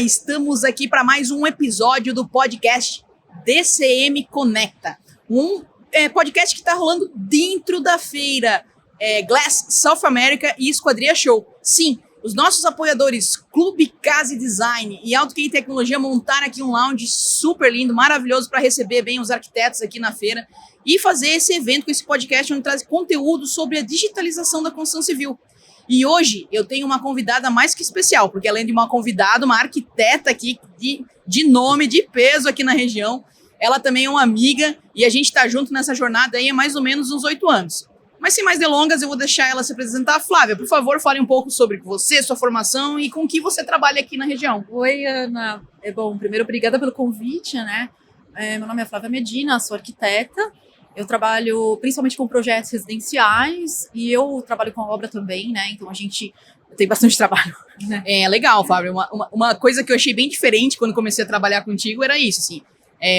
Estamos aqui para mais um episódio do podcast DCM Conecta. Um podcast que está rolando dentro da feira Glass South America e Esquadria Show. Sim, os nossos apoiadores Clube Casa e Design e AutoCAD Tecnologia montaram aqui um lounge super lindo, maravilhoso para receber bem os arquitetos aqui na feira e fazer esse evento com esse podcast onde traz conteúdo sobre a digitalização da construção civil. E hoje eu tenho uma convidada mais que especial, porque além de uma convidada, uma arquiteta aqui de nome, de peso aqui na região, ela também é uma amiga e a gente está junto nessa jornada aí há mais ou menos uns 8 anos. Mas sem mais delongas, eu vou deixar ela se apresentar. Flávia, por favor, fale um pouco sobre você, sua formação e com que você trabalha aqui na região. Oi, Ana. Bom, primeiro, obrigada pelo convite, né? Meu nome é Flávia Medina, sou arquiteta. Eu trabalho principalmente com projetos residenciais e eu trabalho com obra também, né? Então a gente tem bastante trabalho. Né? É legal, Flávia. Uma coisa que eu achei bem diferente quando comecei a trabalhar contigo era isso, assim.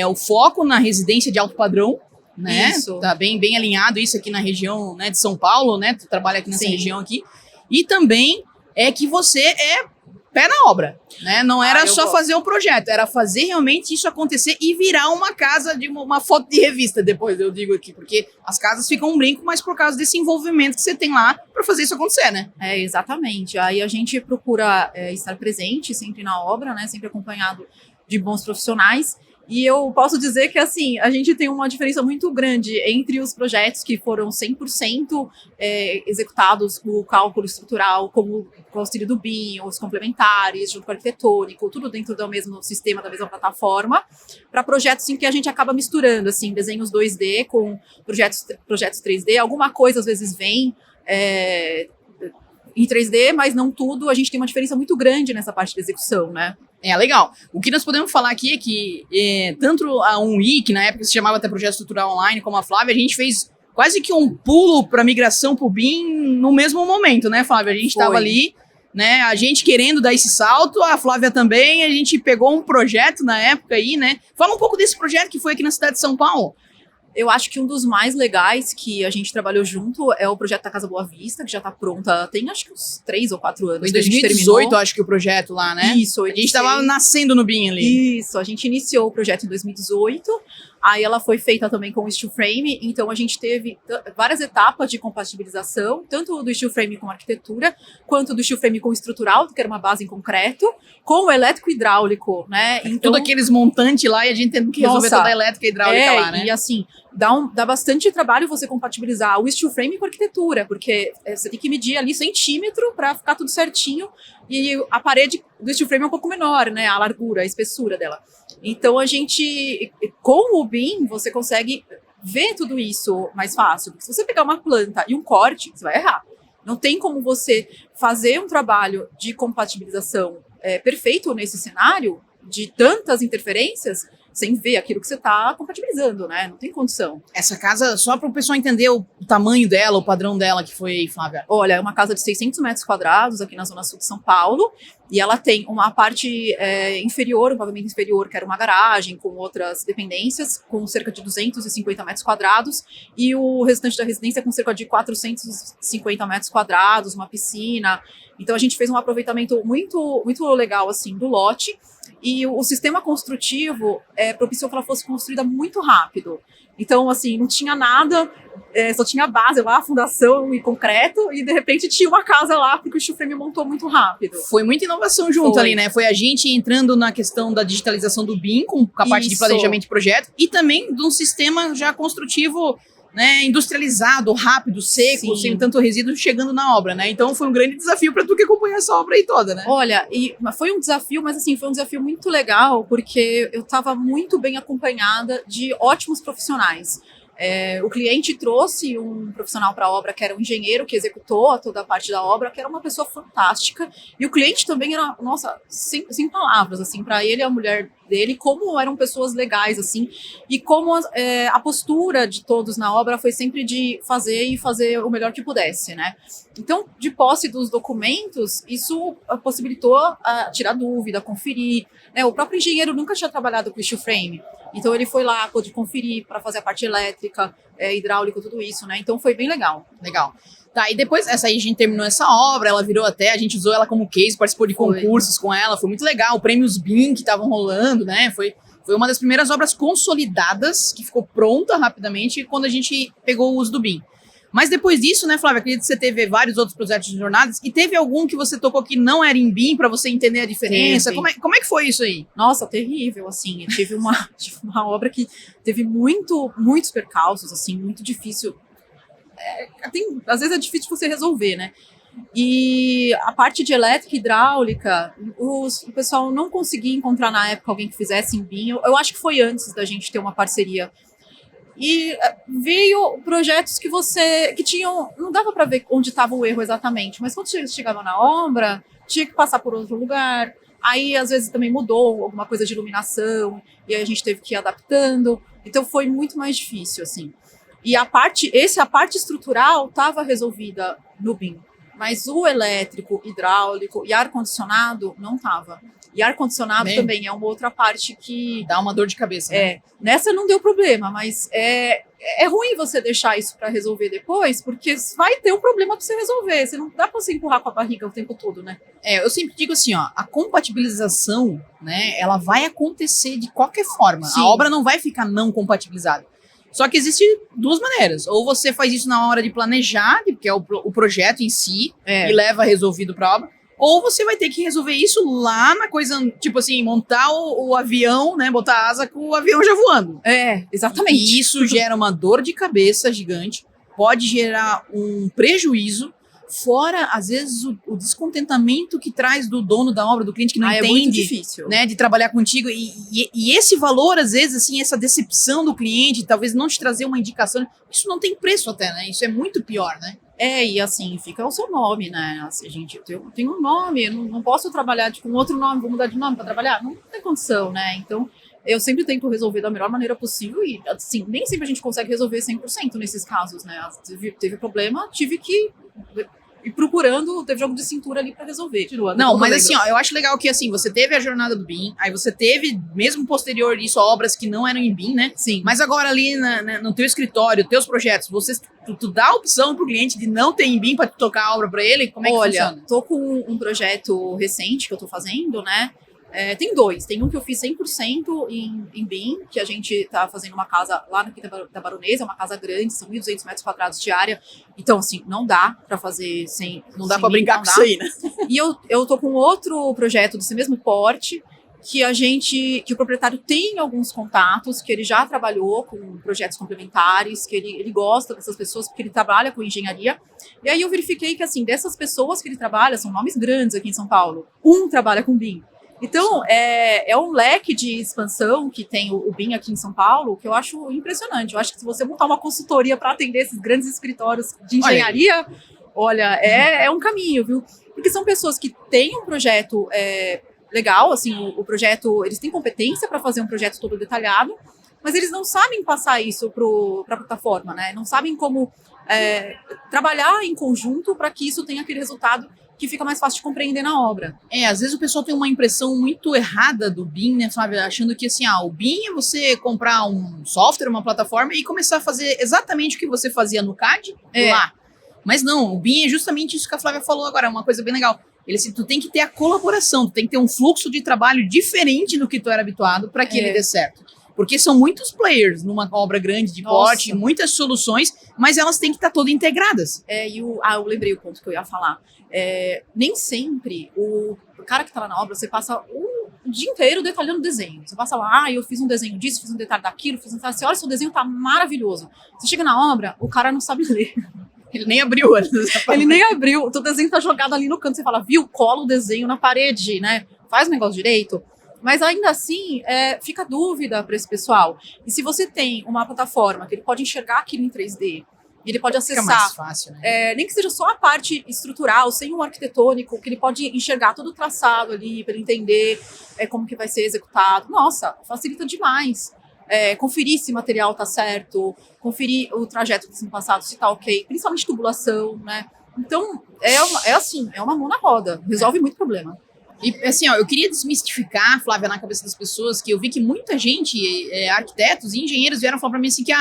O foco na residência de alto padrão, né? Isso. Tá bem alinhado isso aqui na região, né, de São Paulo, né? Tu trabalha aqui nessa região aqui. E também é que você é pé na obra, né? Não era só fazer um projeto, era fazer realmente isso acontecer e virar uma casa de uma foto de revista, depois eu digo aqui, porque as casas ficam um brinco, mas por causa desse envolvimento que você tem lá para fazer isso acontecer, né? Exatamente. Aí a gente procura estar presente sempre na obra, né? Sempre acompanhado de bons profissionais. E eu posso dizer que, assim, a gente tem uma diferença muito grande entre os projetos que foram 100% executados com o cálculo estrutural, como o auxílio do BIM, os complementares, junto com o arquitetônico, tudo dentro do mesmo sistema, da mesma plataforma, para projetos em que a gente acaba misturando, assim, desenhos 2D com projetos 3D. Alguma coisa, às vezes, vem em 3D, mas não tudo. A gente tem uma diferença muito grande nessa parte de execução, né? Legal. O que nós podemos falar aqui é que tanto a UNI, que na época se chamava até Projeto Estrutural Online, como a Flávia, a gente fez quase que um pulo para migração para o BIM no mesmo momento, né, Flávia? A gente estava ali, né, a gente querendo dar esse salto, a Flávia também, a gente pegou um projeto na época aí, né? Fala um pouco desse projeto que foi aqui na cidade de São Paulo. Eu acho que um dos mais legais que a gente trabalhou junto é o projeto da Casa Boa Vista, que já está pronta tem acho que uns 3 ou 4 anos. Foi em 2018, acho que o projeto lá, né? Isso. A gente estava nascendo no BIM ali. Isso, a gente iniciou o projeto em 2018, aí ela foi feita também com o steel frame, então a gente teve várias etapas de compatibilização, tanto do steel frame com arquitetura, quanto do steel frame com estrutural, que era uma base em concreto, com o elétrico e hidráulico, né? Então, tudo aqueles montantes lá e a gente tendo que resolver toda a elétrica e hidráulica lá, né? E assim, dá bastante trabalho você compatibilizar o steel frame com a arquitetura, porque você tem que medir ali centímetro para ficar tudo certinho, e a parede do steel frame é um pouco menor, né? A largura, a espessura dela. Então a gente, com o BIM, você consegue ver tudo isso mais fácil. Porque se você pegar uma planta e um corte, você vai errar. Não tem como você fazer um trabalho de compatibilização perfeito nesse cenário, de tantas interferências, sem ver aquilo que você está compatibilizando, né? Não tem condição. Essa casa, só para o pessoal entender o tamanho dela, o padrão dela que foi, Flávia. Olha, é uma casa de 600 metros quadrados aqui na zona sul de São Paulo, e ela tem uma parte inferior, um pavimento inferior, que era uma garagem com outras dependências, com cerca de 250 metros quadrados, e o restante da residência com cerca de 450 metros quadrados, uma piscina. Então a gente fez um aproveitamento muito, muito legal, assim, do lote. E o sistema construtivo propiciou que ela fosse construída muito rápido. Então, assim, não tinha nada, só tinha a base lá, a fundação e concreto, e de repente tinha uma casa lá, porque o steel frame montou muito rápido. Foi muita inovação junto ali, né? Foi a gente entrando na questão da digitalização do BIM, com a parte de planejamento de projeto, e também de um sistema já construtivo, né, industrializado, rápido, seco, sem tanto resíduo chegando na obra, né? Então foi um grande desafio para tu que acompanha essa obra aí toda, né? Olha, foi um desafio, mas assim, foi um desafio muito legal, porque eu estava muito bem acompanhada de ótimos profissionais. O cliente trouxe um profissional para a obra que era um engenheiro que executou toda a parte da obra, que era uma pessoa fantástica, e o cliente também era, nossa, sem palavras, assim, para ele e a mulher dele, como eram pessoas legais, assim, e como a postura de todos na obra foi sempre de fazer o melhor que pudesse, né? Então, de posse dos documentos, isso possibilitou tirar dúvida, conferir, né? O próprio engenheiro nunca tinha trabalhado com steel frame, então ele foi lá, pôde conferir para fazer a parte elétrica, hidráulica, tudo isso, né? Então foi bem legal. Legal. Tá, e depois, essa aí a gente terminou essa obra, ela virou até, a gente usou ela como case, participou de concursos com ela, foi muito legal, prêmios BIM que estavam rolando, né, foi uma das primeiras obras consolidadas, que ficou pronta rapidamente, quando a gente pegou o uso do BIM. Mas depois disso, né, Flávia, acredito que você teve vários outros projetos de jornadas, e teve algum que você tocou que não era em BIM, para você entender a diferença? Como é que foi isso aí? Nossa, terrível, assim, eu tive uma obra que teve muitos percalços, assim, muito difícil. Às vezes é difícil você resolver, né? E a parte de elétrica e hidráulica, o pessoal não conseguia encontrar na época alguém que fizesse em BIM. Eu acho que foi antes da gente ter uma parceria. E veio projetos que tinham, não dava para ver onde estava o erro exatamente, mas quando chegava na obra, tinha que passar por outro lugar. Aí, às vezes, também mudou alguma coisa de iluminação, e aí a gente teve que ir adaptando. Então, foi muito mais difícil, assim. E a parte estrutural estava resolvida no BIM, mas o elétrico, hidráulico e ar-condicionado não estava. E ar-condicionado também é uma outra parte que... Dá uma dor de cabeça, né? Nessa não deu problema, mas é ruim você deixar isso para resolver depois, porque vai ter um problema para você resolver. Você não dá para você empurrar com a barriga o tempo todo, né? Eu sempre digo assim, ó, a compatibilização, né, ela vai acontecer de qualquer forma. Sim. A obra não vai ficar não compatibilizada. Só que existem duas maneiras. Ou você faz isso na hora de planejar, que é o projeto em si, e leva resolvido para a obra. Ou você vai ter que resolver isso lá na coisa, tipo assim, montar o avião, né? Botar asa com o avião já voando. Exatamente. E isso gera uma dor de cabeça gigante, pode gerar um prejuízo, fora, às vezes, o descontentamento que traz do dono da obra, do cliente que não entende, é muito difícil, né, de trabalhar contigo. E esse valor, às vezes, assim, essa decepção do cliente, talvez não te trazer uma indicação, isso não tem preço até, né? Isso é muito pior, né? E assim, fica o seu nome, né? Assim, gente, eu tenho um nome, eu não posso trabalhar com outro nome, vou mudar de nome para trabalhar? Não tem condição, né? Então, eu sempre tento resolver da melhor maneira possível e, assim, nem sempre a gente consegue resolver 100% nesses casos, né? Teve problema, tive que ir procurando, teve jogo de cintura ali pra resolver. Não, mas assim, ó, eu acho legal que, assim, você teve a jornada do BIM, aí você teve, mesmo posterior disso, obras que não eram em BIM, né? Sim. Mas agora ali no teu escritório, teus projetos, tu dá a opção pro cliente de não ter em BIM pra tu tocar a obra pra ele? Como é que funciona? Olha, tô com um projeto recente que eu tô fazendo, né? Tem dois. Tem um que eu fiz 100% em BIM, que a gente tá fazendo uma casa lá na Quinta da Baronesa, uma casa grande, são 1.200 metros quadrados de área. Então, assim, não dá pra fazer sem... Não dá pra brincar com isso aí, né? E eu tô com outro projeto desse mesmo porte, que o proprietário tem alguns contatos, que ele já trabalhou com projetos complementares, que ele gosta dessas pessoas, porque ele trabalha com engenharia. E aí eu verifiquei que, assim, dessas pessoas que ele trabalha, são nomes grandes aqui em São Paulo, um trabalha com BIM. Então, é um leque de expansão que tem o BIM aqui em São Paulo, que eu acho impressionante. Eu acho que se você montar uma consultoria para atender esses grandes escritórios de engenharia, olha, é um caminho, viu? Porque são pessoas que têm um projeto legal, assim, o projeto, eles têm competência para fazer um projeto todo detalhado, mas eles não sabem passar isso para a plataforma, né? Não sabem como trabalhar em conjunto para que isso tenha aquele resultado que fica mais fácil de compreender na obra. Às vezes o pessoal tem uma impressão muito errada do BIM, né, Flávia? Achando que, assim, o BIM é você comprar um software, uma plataforma e começar a fazer exatamente o que você fazia no CAD lá. Mas não, o BIM é justamente isso que a Flávia falou agora, é uma coisa bem legal. Tu tem que ter a colaboração, tu tem que ter um fluxo de trabalho diferente do que tu era habituado para que ele dê certo. Porque são muitos players numa obra grande de porte, muitas soluções, mas elas têm que estar todas integradas. Eu lembrei o ponto que eu ia falar. Nem sempre o cara que está lá na obra, você passa o dia inteiro detalhando o desenho. Você passa lá, eu fiz um desenho disso, fiz um detalhe daquilo, fiz um detalhe. Você olha, seu desenho tá maravilhoso. Você chega na obra, o cara não sabe ler. Ele nem abriu. Ele nem abriu. O teu desenho tá jogado ali no canto. Você fala, viu? Cola o desenho na parede, né? Faz o negócio direito. Mas ainda assim, fica dúvida para esse pessoal. E se você tem uma plataforma que ele pode enxergar aquilo em 3D, e ele pode acessar, fica mais fácil, né? Nem que seja só a parte estrutural, sem um arquitetônico, que ele pode enxergar todo o traçado ali, para ele entender como que vai ser executado. Nossa, facilita demais. Conferir se o material está certo, conferir o trajeto que está sendo passado, se está ok, principalmente tubulação, né? Então, é uma mão na roda, resolve muito problema. E assim, eu queria desmistificar, Flávia, na cabeça das pessoas, que eu vi que muita gente, arquitetos e engenheiros, vieram falar para mim assim que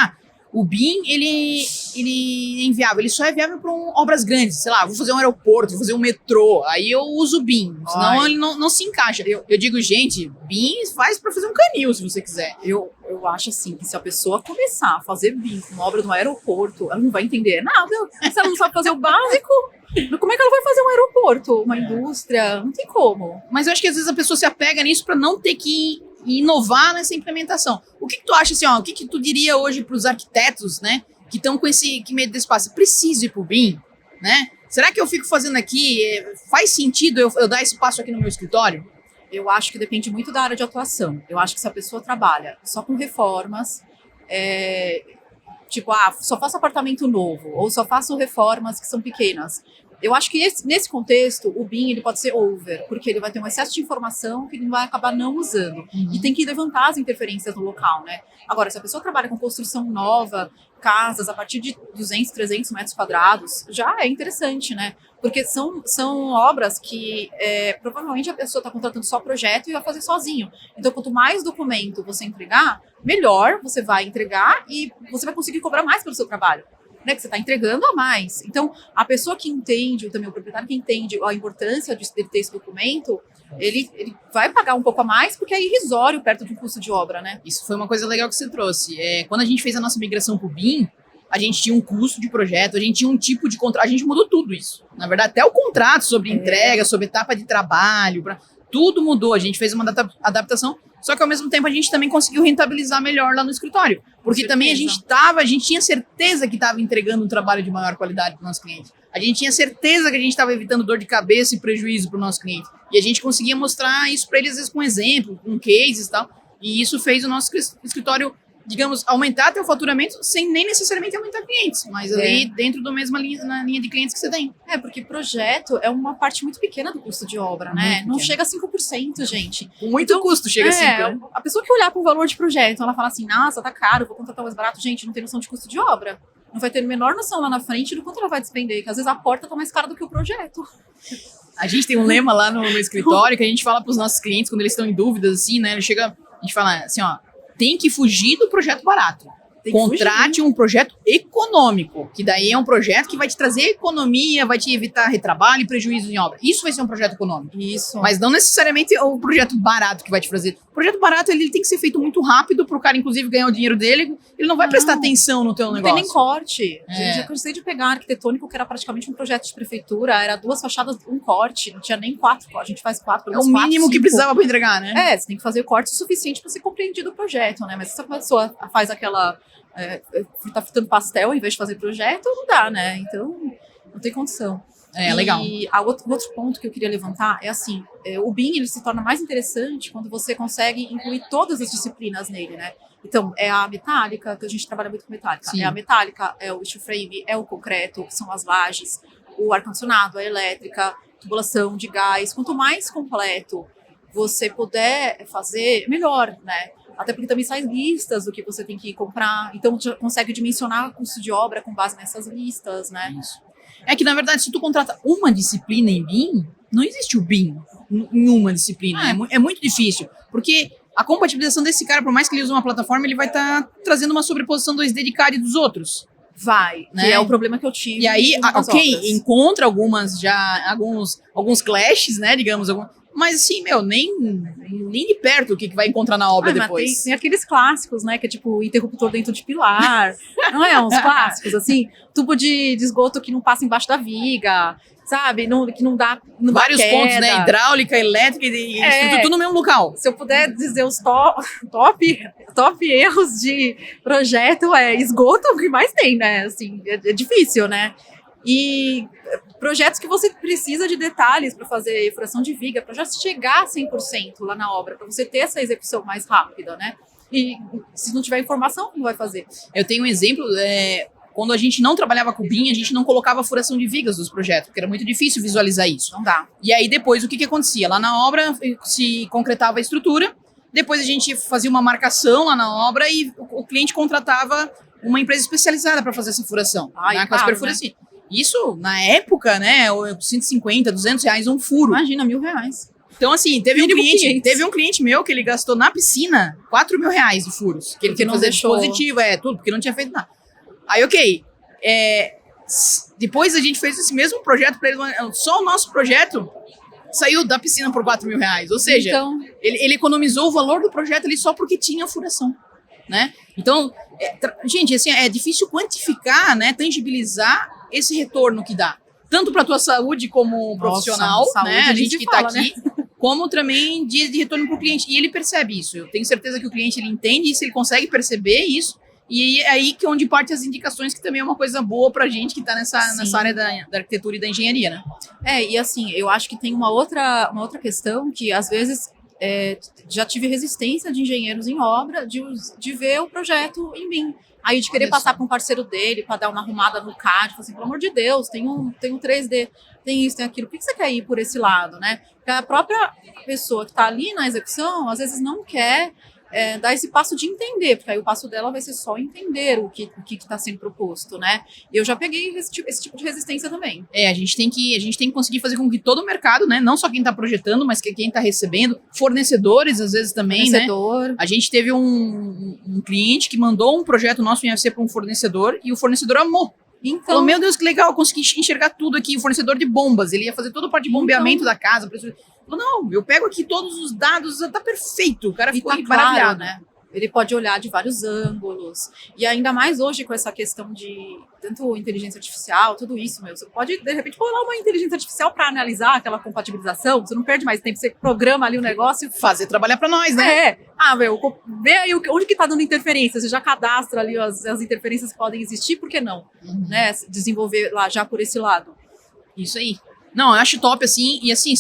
o BIM, ele é inviável. Ele só é viável para obras grandes. Sei lá, vou fazer um aeroporto, vou fazer um metrô. Aí eu uso o BIM. Senão ele não se encaixa. Eu digo, gente, BIM faz para fazer um canil, se você quiser. Eu acho assim, que se a pessoa começar a fazer BIM com uma obra no aeroporto, ela não vai entender nada. Se ela não sabe fazer o básico, como é que ela vai fazer um aeroporto? Uma indústria? Não tem como. Mas eu acho que às vezes a pessoa se apega nisso para não ter que inovar nessa implementação. O que tu acha, assim, ó, o que tu diria hoje para os arquitetos, né, que estão com que medo desse passo? Preciso ir pro BIM, né? Será que eu fico fazendo aqui, faz sentido eu dar esse passo aqui no meu escritório? Eu acho que depende muito da área de atuação. Eu acho que se a pessoa trabalha só com reformas, tipo, só faço apartamento novo, ou só faço reformas que são pequenas. Eu acho que nesse contexto, o BIM ele pode ser over, porque ele vai ter um excesso de informação que ele vai acabar não usando. E tem que levantar as interferências no local, né? Agora, se a pessoa trabalha com construção nova, casas a partir de 200, 300 metros quadrados, já é interessante, né? Porque são obras que provavelmente a pessoa está contratando só projeto e vai fazer sozinho. Então, quanto mais documento você entregar, melhor você vai entregar e você vai conseguir cobrar mais pelo seu trabalho. Né, que você está entregando a mais. Então, a pessoa que entende, também o proprietário que entende a importância de ter esse documento, ele vai pagar um pouco a mais, porque é irrisório perto de um custo de obra, né? Isso foi uma coisa legal que você trouxe. Quando a gente fez a nossa migração para o BIM, a gente tinha um custo de projeto, a gente tinha um tipo de contrato, a gente mudou tudo isso. Na verdade, até o contrato sobre entrega, sobre etapa de trabalho, tudo mudou. A gente fez uma adaptação, só que ao mesmo tempo a gente também conseguiu rentabilizar melhor lá no escritório. Porque também a gente tinha certeza que estava entregando um trabalho de maior qualidade para o nosso cliente. A gente tinha certeza que a gente estava evitando dor de cabeça e prejuízo para o nosso cliente. E a gente conseguia mostrar isso para eles, às vezes, com exemplo, com cases e tal. E isso fez o nosso escritório, digamos, aumentar até o faturamento sem nem necessariamente aumentar clientes, mas ali dentro da mesma linha, na linha de clientes que você tem. Porque projeto é uma parte muito pequena do custo de obra, né? Não chega a 5%, gente. Com muito custo chega a 5%. Né? A pessoa que olhar para o valor de projeto, ela fala assim, nossa, tá caro, vou contratar mais barato. Gente, não tem noção de custo de obra. Não vai ter a menor noção lá na frente do quanto ela vai despender, que às vezes a porta tá mais cara do que o projeto. A gente tem um lema lá no escritório que a gente fala para os nossos clientes, quando eles estão em dúvidas, assim, né? A gente fala assim, ó, tem que fugir do projeto barato. Contrate um projeto econômico, que daí é um projeto que vai te trazer economia, vai te evitar retrabalho e prejuízo em obra. Isso vai ser um projeto econômico. Isso. Mas não necessariamente o projeto barato que vai te fazer. O projeto barato, ele tem que ser feito muito rápido para o cara, inclusive, ganhar o dinheiro dele. Ele não vai prestar atenção no teu negócio. Não tem nem corte. Já cansei de pegar arquitetônico, que era praticamente um projeto de prefeitura. Era 2 fachadas, um corte. Não tinha nem 4. A gente faz 4, pelo menos 4, o mínimo 5. Que precisava para entregar, né? Você tem que fazer corte o suficiente para ser compreendido o projeto, né? Mas se a pessoa faz aquela... tá fritando pastel em vez de fazer projeto, não dá, né? Então, não tem condição. Legal. E outro ponto que eu queria levantar é assim, o BIM ele se torna mais interessante quando você consegue incluir todas as disciplinas nele, né? Então, é a metálica, que a gente trabalha muito com metálica. Sim. É a metálica, é o steel frame, é o concreto, que são as lajes, o ar-condicionado, a elétrica, tubulação de gás. Quanto mais completo você puder fazer, melhor, né? Até porque também saem listas do que você tem que comprar. Então, você consegue dimensionar o custo de obra com base nessas listas, né? Isso. É que, na verdade, se tu contrata uma disciplina em BIM, não existe o BIM em uma disciplina. É muito difícil. Porque a compatibilização desse cara, por mais que ele use uma plataforma, ele vai estar trazendo uma sobreposição 2D de CAD dos outros. Vai, né? Que é o problema que eu tive. E aí, encontra alguns clashes, né, digamos, mas assim, nem de perto o que vai encontrar na obra depois. Tem aqueles clássicos, né, que é tipo interruptor dentro de pilar, não é? Uns clássicos, assim, tubo de esgoto que não passa embaixo da viga, sabe? Que não dá vários pontos, né? Hidráulica, elétrica e tudo no mesmo local. Se eu puder dizer os top erros de projeto, esgoto o que mais tem, né? Assim, é difícil, né? E projetos que você precisa de detalhes para fazer furação de viga, para já chegar a 100% lá na obra, para você ter essa execução mais rápida, né? E se não tiver informação, não vai fazer. Eu tenho um exemplo, quando a gente não trabalhava com BIM, a gente não colocava a furação de vigas dos projetos, porque era muito difícil visualizar isso. Não dá. E aí depois, o que acontecia? Lá na obra se concretava a estrutura, depois a gente fazia uma marcação lá na obra e o cliente contratava uma empresa especializada para fazer essa furação. Com as perfuras assim. Isso, na época, né, 150, 200 reais um furo. Imagina, R$1.000. Então, assim, teve um cliente meu que ele gastou na piscina R$4.000 de furos. Que ele tinha que fazer dispositivo, tudo, porque não tinha feito nada. Aí, ok. Depois a gente fez esse mesmo projeto para eles. Só o nosso projeto saiu da piscina por R$4.000. Ou seja, Então, ele economizou o valor do projeto ali só porque tinha furação, né? Então, gente, assim, é difícil quantificar, né, tangibilizar esse retorno que dá. Tanto para a tua saúde como profissional, saúde, né, a gente que está fala, aqui, né? Como também de retorno para o cliente. E ele percebe isso. Eu tenho certeza que o cliente ele entende isso, ele consegue perceber isso. E é aí que onde parte as indicações, que também é uma coisa boa para a gente que está nessa área da arquitetura e da engenharia, né? E assim, eu acho que tem uma outra questão que, às vezes, já tive resistência de engenheiros em obra de ver o projeto em mim. Aí de querer passar para um parceiro dele, para dar uma arrumada no CAD, falar assim, pelo amor de Deus, tem um 3D, tem isso, tem aquilo, por que você quer ir por esse lado, né? Porque a própria pessoa que está ali na execução, às vezes não quer dar esse passo de entender, porque aí o passo dela vai ser só entender o que está sendo proposto, né? Eu já peguei esse tipo de resistência também. A gente tem que conseguir fazer com que todo o mercado, né, não só quem está projetando, mas que quem está recebendo, fornecedores às vezes também, né? A gente teve um cliente que mandou um projeto nosso em UFC para um fornecedor e o fornecedor amou. Então, falou, meu Deus, que legal, eu consegui enxergar tudo aqui. O fornecedor de bombas, ele ia fazer toda a parte de bombeamento da casa. Falou, não, eu pego aqui todos os dados, tá perfeito. O cara ficou maravilhado, claro, né? Ele pode olhar de vários ângulos. E ainda mais hoje com essa questão de tanto inteligência artificial, tudo isso, você pode, de repente, pôr lá uma inteligência artificial para analisar aquela compatibilização. Você não perde mais tempo, você programa ali o negócio. Fazer trabalhar para nós, né? Vê aí onde que tá dando interferência. Você já cadastra ali as interferências que podem existir, por que não? Né? Desenvolver lá já por esse lado. Isso aí. Não, eu acho top, assim, e assim,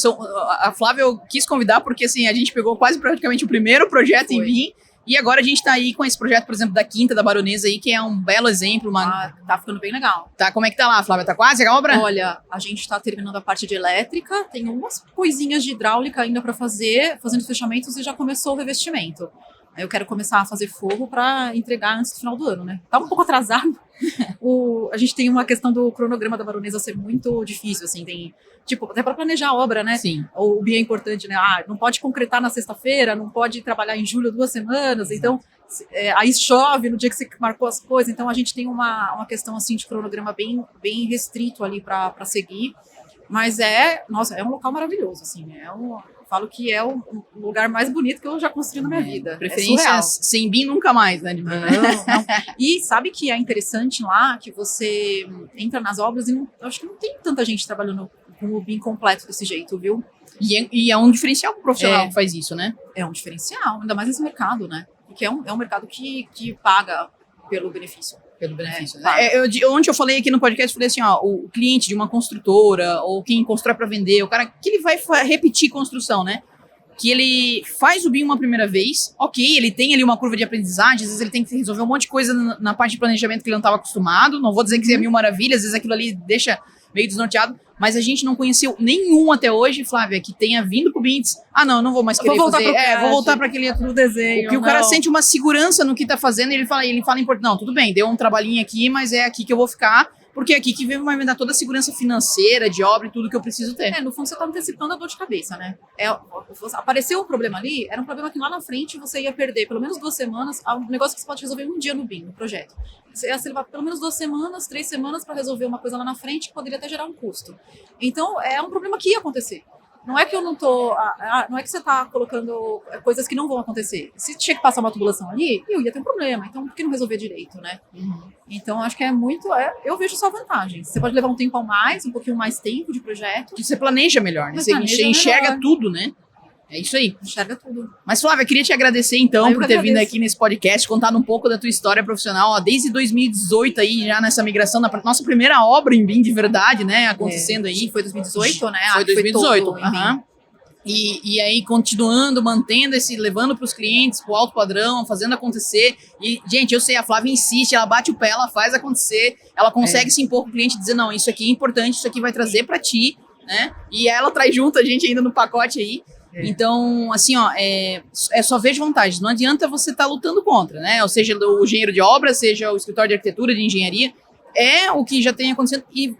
a Flávia eu quis convidar porque, assim, a gente pegou quase praticamente o primeiro projeto em Vim, e agora a gente tá aí com esse projeto, por exemplo, da Quinta da Baronesa aí, que é um belo exemplo. Tá ficando bem legal. Tá, como é que tá lá, Flávia? Tá quase a obra? Olha, a gente tá terminando a parte de elétrica, tem umas coisinhas de hidráulica ainda para fazer, fazendo fechamentos e já começou o revestimento. Eu quero começar a fazer forro para entregar antes do final do ano, né? Tá um pouco atrasado. A gente tem uma questão do cronograma da Baronesa ser muito difícil, assim, tem, tipo, até para planejar a obra, né? Sim. O BIA é importante, né? Não pode concretar na sexta-feira, não pode trabalhar em julho 2 semanas, então aí chove no dia que você marcou as coisas, então a gente tem uma questão, assim, de cronograma bem, bem restrito ali para seguir, mas nossa, é um local maravilhoso, assim, falo que é o lugar mais bonito que eu já construí na minha vida. Preferências sem BIM nunca mais, né? Não. E sabe que é interessante lá que você entra nas obras e eu acho que não tem tanta gente trabalhando com o BIM completo desse jeito, viu? E é um diferencial pro profissional que faz isso, né? É um diferencial, ainda mais nesse mercado, né? Porque é um mercado que paga pelo benefício. Onde eu falei aqui no podcast, eu falei assim, o cliente de uma construtora ou quem constrói para vender, o cara que ele vai repetir construção, né? Que ele faz o BIM uma primeira vez, ok, ele tem ali uma curva de aprendizagem, às vezes ele tem que resolver um monte de coisa na parte de planejamento que ele não estava acostumado, não vou dizer que é mil maravilhas, às vezes aquilo ali deixa meio desnorteado, mas a gente não conheceu nenhum até hoje, Flávia, que tenha vindo pro BIM e disse, não, não vou mais querer fazer, vou voltar para aquele outro desenho. Porque o cara sente uma segurança no que tá fazendo e ele fala em português, não, tudo bem, deu um trabalhinho aqui, mas é aqui que eu vou ficar, porque é aqui que vai me dar toda a segurança financeira, de obra e tudo que eu preciso ter. No fundo você tá antecipando a dor de cabeça, né? Apareceu um problema ali, era um problema que lá na frente você ia perder pelo menos 2 semanas, um negócio que você pode resolver um dia no BIM, no projeto. Você ia levar pelo menos 2 semanas, 3 semanas para resolver uma coisa lá na frente que poderia até gerar um custo. Então, é um problema que ia acontecer. Não é que eu não tô... não é que você tá colocando coisas que não vão acontecer. Se tinha que passar uma tubulação ali, eu ia ter um problema. Então, por que não resolver direito, né? Então, acho que é muito... eu vejo só vantagens. Você pode levar um tempo a mais, um pouquinho mais tempo de projeto. Que você planeja melhor, né? Você enxerga tudo, né? É isso aí. Enxerga tudo. Mas, Flávia, queria te agradecer, então, por ter vindo aqui nesse podcast, contar um pouco da tua história profissional, desde 2018 aí, já nessa migração, na nossa primeira obra em BIM de verdade, né, acontecendo aí. Foi 2018, né? Foi 2018, E aí, continuando, mantendo levando para os clientes, pro alto padrão, fazendo acontecer. E, gente, eu sei, a Flávia insiste, ela bate o pé, ela faz acontecer, ela consegue se impor com o cliente e dizer, não, isso aqui é importante, isso aqui vai trazer para ti, né? E ela traz junto a gente ainda no pacote aí. Então, assim, só vejo vantagens. Não adianta você estar lutando contra, né? Ou seja, o engenheiro de obra, seja o escritório de arquitetura, de engenharia, é o que já tem acontecendo. E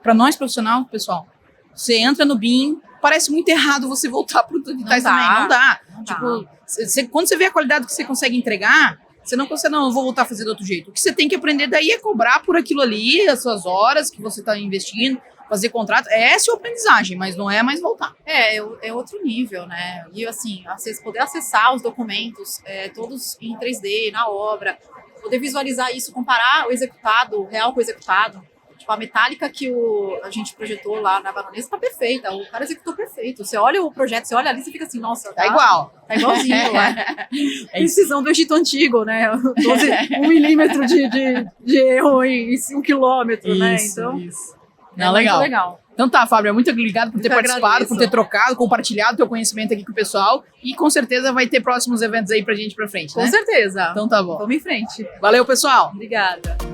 para nós, profissional, pessoal, você entra no BIM, parece muito errado você voltar para o digitais também. Não dá. Tipo, quando você vê a qualidade que você consegue entregar, Você não consegue, não, eu vou voltar a fazer do outro jeito. O que você tem que aprender daí é cobrar por aquilo ali, as suas horas que você está investindo, fazer contrato. Essa é a aprendizagem, mas não é mais voltar. É outro nível, né? E assim, vocês poder acessar os documentos todos em 3D, na obra, poder visualizar isso, comparar o executado, o real com o executado. Tipo, a metálica que a gente projetou lá na Baronesa tá perfeita, o cara executou perfeito. Você olha o projeto, você olha ali, você fica assim, nossa, tá igual. Tá igualzinho lá. Precisão do Egito Antigo, né? 1 milímetro de erro em 1 quilômetro, né? Então, isso. Não, legal. Muito legal. Então tá, Fábio, muito obrigado por ter participado, agradeço. por ter trocado, compartilhado teu conhecimento aqui com o pessoal e com certeza vai ter próximos eventos aí pra gente pra frente, né? Com certeza. Então tá bom. Vamos em frente. Valeu, pessoal. Obrigada.